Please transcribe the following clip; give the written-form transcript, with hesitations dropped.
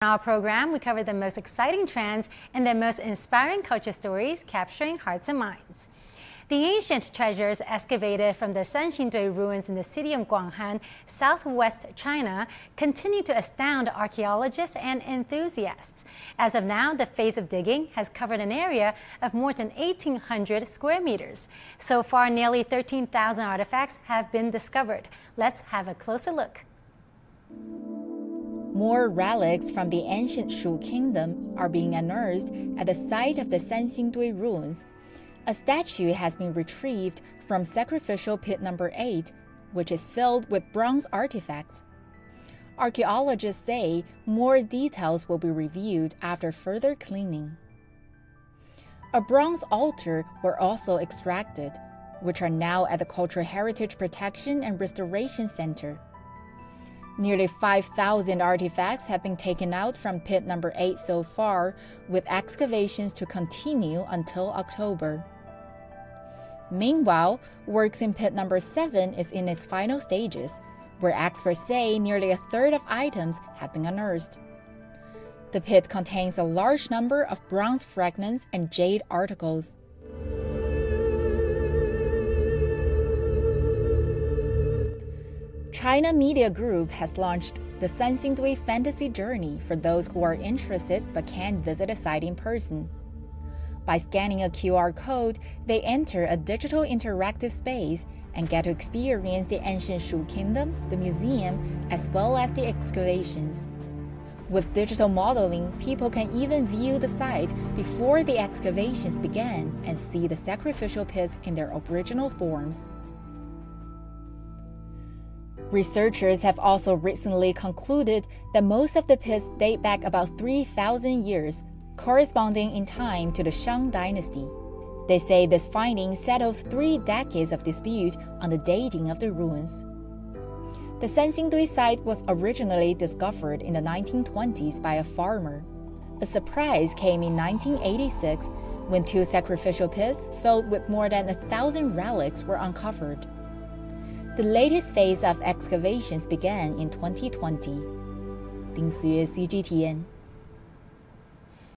In our program, we cover the most exciting trends and the most inspiring culture stories capturing hearts and minds. The ancient treasures excavated from the SANXINGDUI ruins in the city of Guanghan, southwest China, continue to astound archaeologists and enthusiasts. As of now, the phase of digging has covered an area of more than 1,800 square meters. So far, nearly 13,000 artifacts have been discovered. Let's have a closer look. More relics from the ancient Shu kingdom are being unearthed at the site of the SANXINGDUI ruins. A statue has been retrieved from sacrificial pit number 8, which is filled with bronze artifacts. Archaeologists say more details will be revealed after further cleaning. A bronze altar were also extracted, which are now at the Cultural Heritage Protection and Restoration Center. Nearly 5,000 artifacts have been taken out from pit number 8 so far, with excavations to continue until October. Meanwhile, works in pit number 7 is in its final stages, where experts say nearly a third of items have been unearthed. The pit contains a large number of bronze fragments and jade articles. China Media Group has launched the SANXINGDUI Fantasy Journey for those who are interested but can't visit a site in person. By scanning a QR code, they enter a digital interactive space and get to experience the ancient Shu kingdom, the museum, as well as the excavations. With digital modeling, people can even view the site before the excavations began and see the sacrificial pits in their original forms. Researchers have also recently concluded that most of the pits date back about 3,000 years, corresponding in time to the Shang dynasty. They say this finding settles 3 decades of dispute on the dating of the ruins. The SANXINGDUI site was originally discovered in the 1920s by a farmer. A surprise came in 1986 when 2 sacrificial pits filled with more than 1,000 relics were uncovered. The latest phase of excavations began in 2020. 丁思月 CGTN